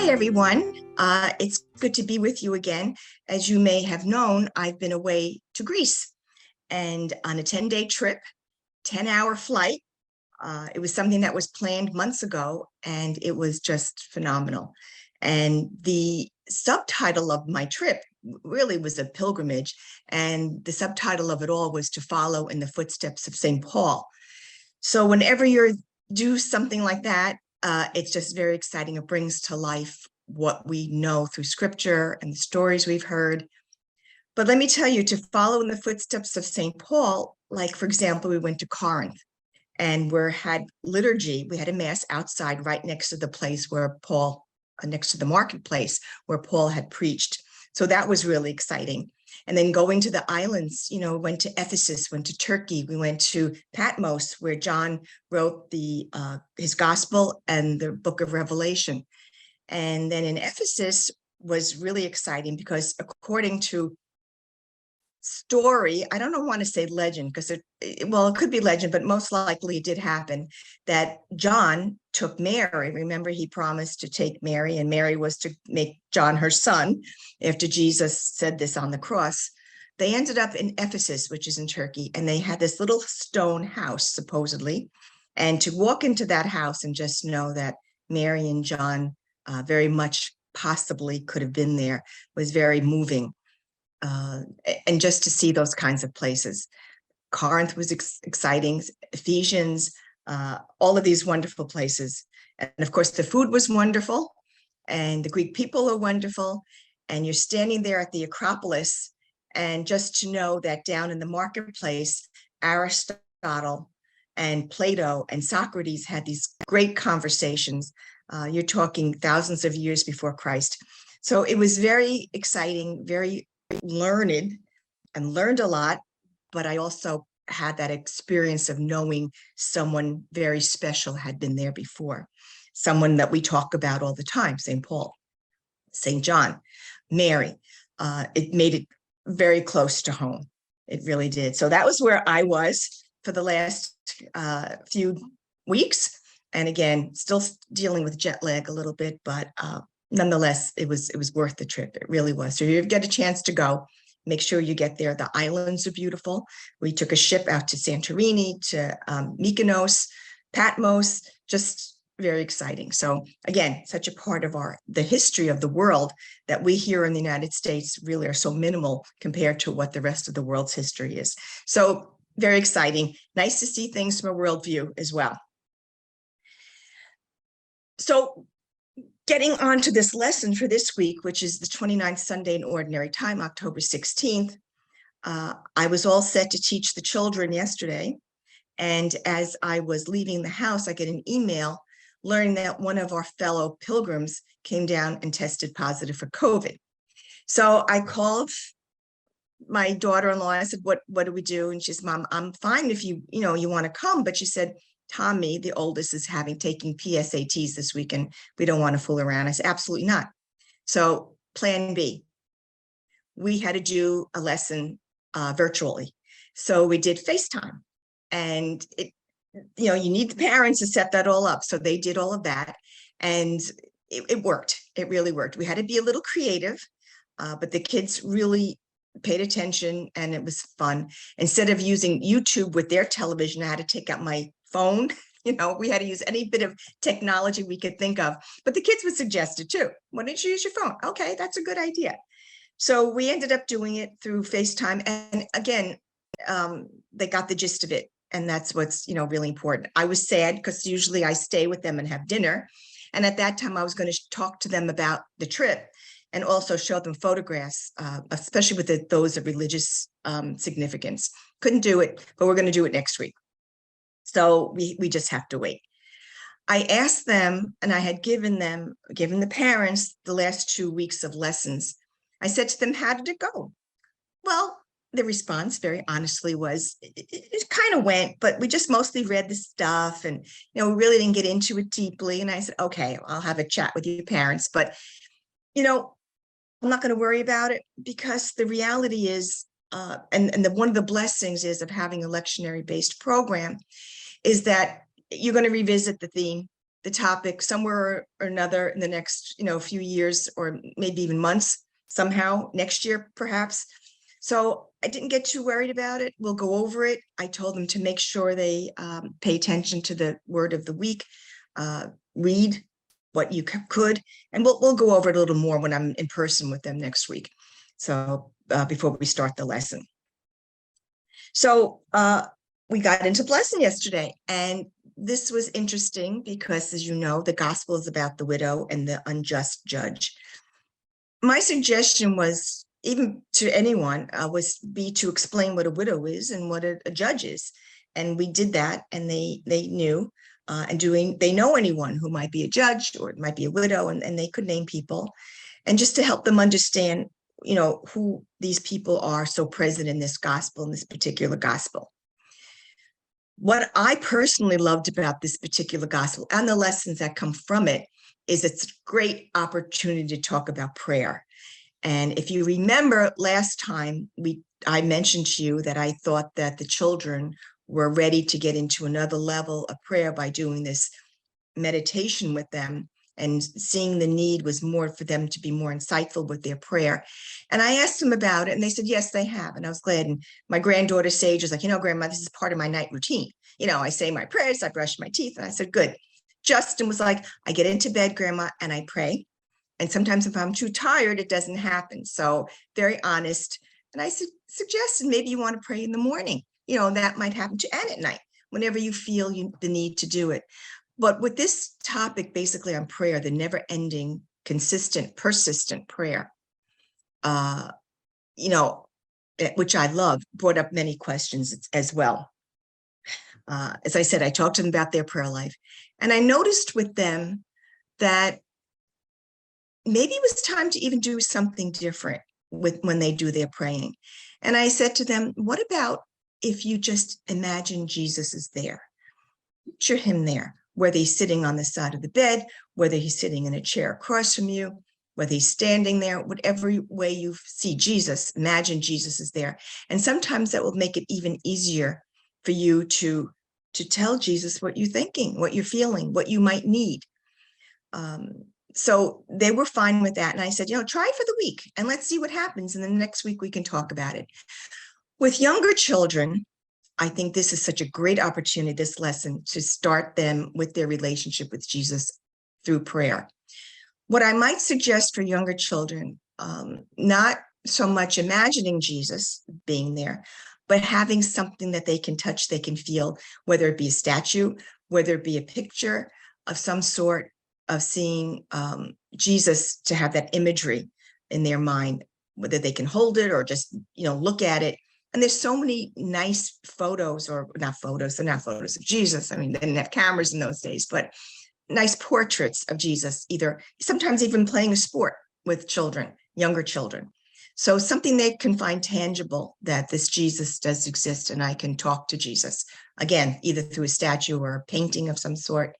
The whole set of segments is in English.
Hi, everyone. It's good to be with you again. As you may have known, I've been away to Greece and on a 10-day trip, 10-hour flight. It was something that was planned months ago, and it was just phenomenal. And the subtitle of my trip really was a pilgrimage, and the subtitle of it all was to follow in the footsteps of St. Paul. So whenever you do something like that, it's just very exciting. It brings to life what we know through scripture and the stories we've heard. But let me tell you, to follow in the footsteps of St. Paul, like, for example, we went to Corinth and we had liturgy. We had a mass outside right next to the place where Paul, next to the marketplace where Paul had preached. So that was really exciting. And then going to the islands, went to Ephesus, went to Turkey. We went to Patmos, where John wrote his gospel and the book of Revelation. And then in Ephesus was really exciting because according to story, I don't want to say legend because it could be legend, but most likely it did happen, that John took Mary. Remember, he promised to take Mary, and Mary was to make John her son after Jesus said this on the cross. They ended up in Ephesus, which is in Turkey, and they had this little stone house, supposedly. And to walk into that house and just know that Mary and John very much possibly could have been there was very moving. And just to see those kinds of places. Corinth was exciting, Ephesians, all of these wonderful places. And of course, the food was wonderful, and the Greek people are wonderful. And you're standing there at the Acropolis, and just to know that down in the marketplace, Aristotle and Plato and Socrates had these great conversations. You're talking thousands of years before Christ. So it was very exciting, very learned, and learned a lot, but I also had that experience of knowing someone very special had been there before, someone that we talk about all the time, St. Paul, St. John, Mary. It made it very close to home. It really did. So that was where I was for the last few weeks. And again, still dealing with jet lag a little bit, but nonetheless, it was worth the trip. It really was. So if you get a chance to go, make sure you get there. The islands are beautiful. We took a ship out to Santorini, to Mykonos, Patmos, just very exciting. So again, such a part of the history of the world that we here in the United States really are so minimal compared to what the rest of the world's history is. So very exciting. Nice to see things from a worldview as well. So getting on to this lesson for this week, which is the 29th Sunday in Ordinary Time, October 16th, I was all set to teach the children yesterday. And as I was leaving the house, I get an email learning that one of our fellow pilgrims came down and tested positive for COVID. So I called my daughter-in-law. I said, what do we do? And she said, Mom, I'm fine if you want to come. But she said, Tommy, the oldest, is taking PSATs this week, and we don't want to fool around. I said, absolutely not. So plan B, we had to do a lesson virtually. So we did FaceTime, and you need the parents to set that all up. So they did all of that, and it worked. It really worked. We had to be a little creative, but the kids really paid attention, and it was fun. Instead of using YouTube with their television, I had to take out my phone. We had to use any bit of technology we could think of, but the kids would suggest it too. Why don't you use your phone? Okay, that's a good idea. So we ended up doing it through FaceTime. And again, they got the gist of it. And that's what's, really important. I was sad because usually I stay with them and have dinner. And at that time, I was going to talk to them about the trip and also show them photographs, especially with those of religious significance. Couldn't do it, but we're going to do it next week. So we just have to wait. I asked them, and I had given the parents the last 2 weeks of lessons. I said to them, how did it go? Well, the response very honestly was, it kind of went, but we just mostly read the stuff, and we really didn't get into it deeply. And I said, okay, I'll have a chat with your parents, but I'm not going to worry about it, because the reality is, one of the blessings is of having a lectionary based program, is that you're going to revisit the theme the topic somewhere or another in the next, few years, or maybe even months, somehow next year, perhaps. So I didn't get too worried about it. We'll go over it. I told them to make sure they pay attention to the word of the week, read what you could, and we'll go over it a little more when I'm in person with them next week. So before we start the lesson. So we got into blessing yesterday, and this was interesting because, as you know, the gospel is about the widow and the unjust judge. My suggestion was, even to anyone, was to explain what a widow is and what a judge is. And we did that, and they knew, they know anyone who might be a judge or it might be a widow, and they could name people, and just to help them understand, who these people are so present in this gospel, in this particular gospel. What I personally loved about this particular gospel and the lessons that come from it is it's a great opportunity to talk about prayer. And if you remember last time, I mentioned to you that I thought that the children were ready to get into another level of prayer by doing this meditation with them, and seeing the need was more for them to be more insightful with their prayer. And I asked them about it, and they said, yes, they have. And I was glad. And my granddaughter, Sage, was like, Grandma, this is part of my night routine. I say my prayers, I brush my teeth. And I said, good. Justin was like, I get into bed, Grandma, and I pray. And sometimes if I'm too tired, it doesn't happen. So very honest. And I suggested maybe you want to pray in the morning. That might happen to Ann at night, whenever you feel the need to do it. But with this topic, basically on prayer, the never-ending, consistent, persistent prayer, which I love, brought up many questions as well. As I said, I talked to them about their prayer life, and I noticed with them that maybe it was time to even do something different when they do their praying. And I said to them, what about if you just imagine Jesus is there? Picture him there, whether he's sitting on the side of the bed, whether he's sitting in a chair across from you, whether he's standing there, whatever way you see Jesus, imagine Jesus is there. And sometimes that will make it even easier for you to tell Jesus what you're thinking, what you're feeling, what you might need. So they were fine with that. And I said, try for the week and let's see what happens. And then next week we can talk about it. With younger children, I think this is such a great opportunity, this lesson, to start them with their relationship with Jesus through prayer. What I might suggest for younger children, not so much imagining Jesus being there, but having something that they can touch, they can feel, whether it be a statue, whether it be a picture of some sort, of seeing Jesus, to have that imagery in their mind, whether they can hold it or just, look at it. And there's so many nice photos, or not photos, they're not photos of Jesus. I mean, they didn't have cameras in those days, but nice portraits of Jesus, sometimes even playing a sport with children, younger children. So something they can find tangible, that this Jesus does exist and I can talk to Jesus. Again, either through a statue or a painting of some sort.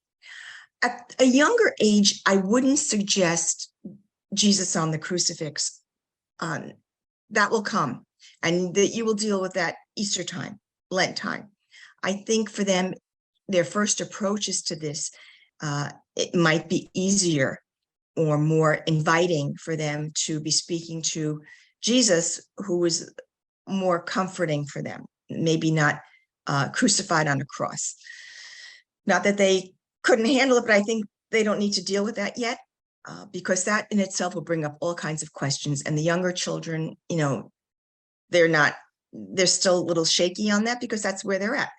At a younger age, I wouldn't suggest Jesus on the crucifix. That will come, and that you will deal with that Easter time, Lent time. I think for them, their first approaches to this, it might be easier or more inviting for them to be speaking to Jesus, who is more comforting for them, maybe not crucified on a cross. Not that they couldn't handle it, but I think they don't need to deal with that yet, because that in itself will bring up all kinds of questions. And the younger children, they're still a little shaky on that, because that's where they're at.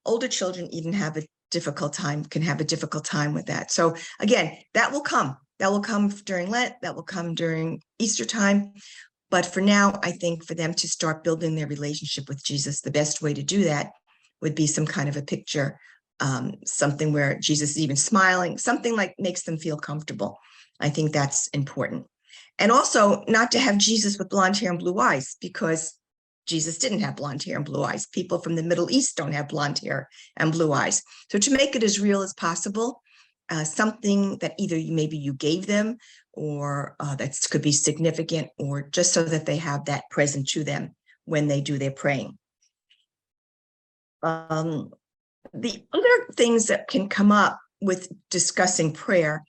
Older children even can have a difficult time with that. So again, that will come during Lent, that will come during Easter time. But for now, I think for them to start building their relationship with Jesus, the best way to do that would be some kind of a picture, something where Jesus is even smiling, something like makes them feel comfortable. I think that's important. And also not to have Jesus with blonde hair and blue eyes, because Jesus didn't have blonde hair and blue eyes. People from the Middle East don't have blonde hair and blue eyes. So to make it as real as possible, something that either maybe you gave them, or that could be significant, or just so that they have that present to them when they do their praying. The other things that can come up with discussing prayer.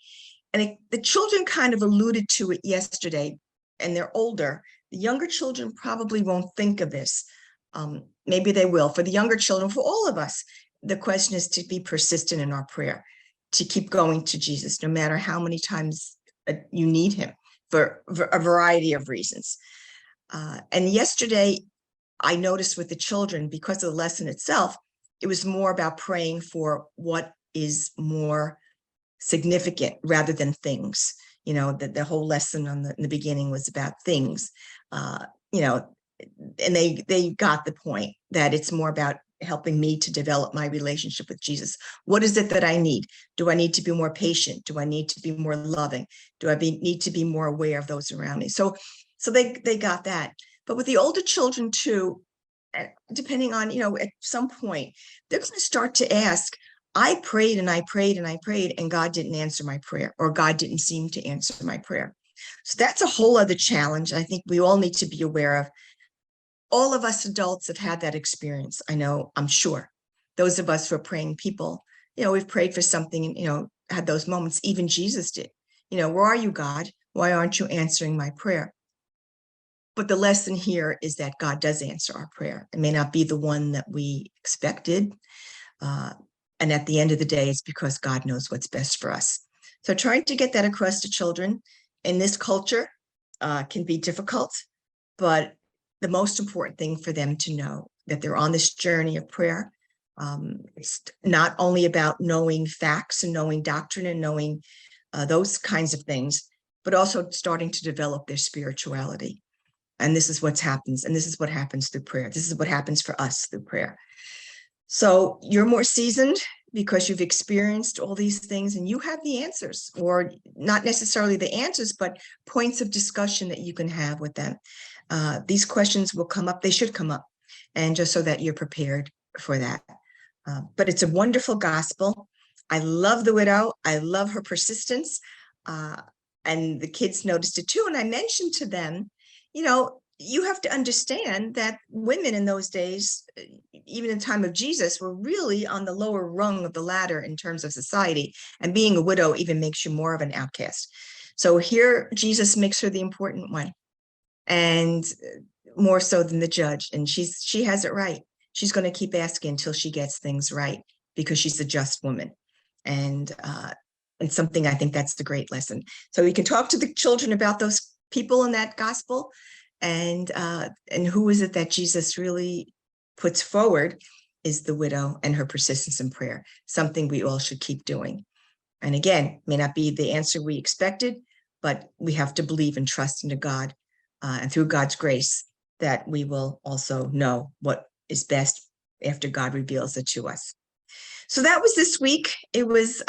And the children kind of alluded to it yesterday, and they're older. The younger children probably won't think of this. Maybe they will. For the younger children, for all of us, the question is to be persistent in our prayer, to keep going to Jesus, no matter how many times you need him for a variety of reasons. And yesterday, I noticed with the children, because of the lesson itself, it was more about praying for what is more significant rather than things. You know, the whole lesson in the beginning was about things, you know, and they got the point that it's more about helping me to develop my relationship with Jesus. What is it that I need? Do I need to be more patient? Do I need to be more loving? Do I need to be more aware of those around me? So they got that. But with the older children too, depending on, you know, at some point, they're going to start to ask, I prayed and I prayed and I prayed, and God didn't answer my prayer, or God didn't seem to answer my prayer. So that's a whole other challenge I think we all need to be aware of. All of us adults have had that experience. I know, I'm sure. Those of us who are praying people, you know, we've prayed for something and, you know, had those moments. Even Jesus did. You know, where are you, God? Why aren't you answering my prayer? But the lesson here is that God does answer our prayer. It may not be the one that we expected. And at the end of the day, it's because God knows what's best for us. So trying to get that across to children in this culture can be difficult, but the most important thing for them to know that they're on this journey of prayer. It's not only about knowing facts and knowing doctrine and knowing those kinds of things, but also starting to develop their spirituality. And this is what happens. And this is what happens through prayer. This is what happens for us through prayer. So you're more seasoned because you've experienced all these things and you have the answers, or not necessarily the answers, but points of discussion that you can have with them. These questions will come up. They should come up. And just so that you're prepared for that. But it's a wonderful gospel. I love the widow. I love her persistence. And the kids noticed it too. And I mentioned to them, you know, you have to understand that women in those days, even in the time of Jesus, were really on the lower rung of the ladder in terms of society. And being a widow even makes you more of an outcast. So here, Jesus makes her the important one, and more so than the judge. And she has it right. She's going to keep asking until she gets things right, because she's a just woman. And something, I think that's the great lesson. So we can talk to the children about those people in that gospel, and who is it that Jesus really puts forward is the widow and her persistence in prayer, something we all should keep doing. And again, may not be the answer we expected, but we have to believe and trust into God, and through God's grace, that we will also know what is best after God reveals it to us. So that was this week. It was,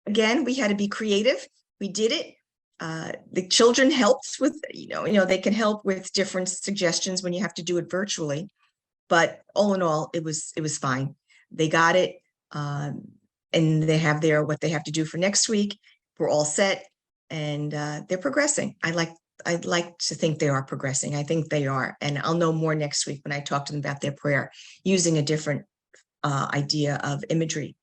again, we had to be creative. We did it. The children helped with, you know, they can help with different suggestions when you have to do it virtually. But all in all, it was fine. They got it, and they have what they have to do for next week. We're all set, and they're progressing. I'd like to think they are progressing. I think they are, and I'll know more next week when I talk to them about their prayer using a different idea of imagery.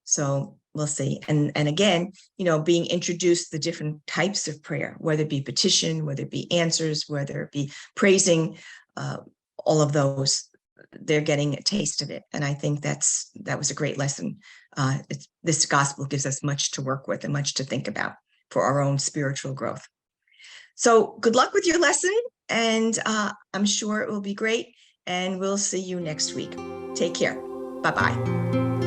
So we'll see. And again, you know, being introduced to the different types of prayer, whether it be petition, whether it be answers, whether it be praising, all of those, they're getting a taste of it. And I think that was a great lesson. This gospel gives us much to work with and much to think about for our own spiritual growth. So good luck with your lesson, and I'm sure it will be great. And we'll see you next week. Take care. Bye-bye.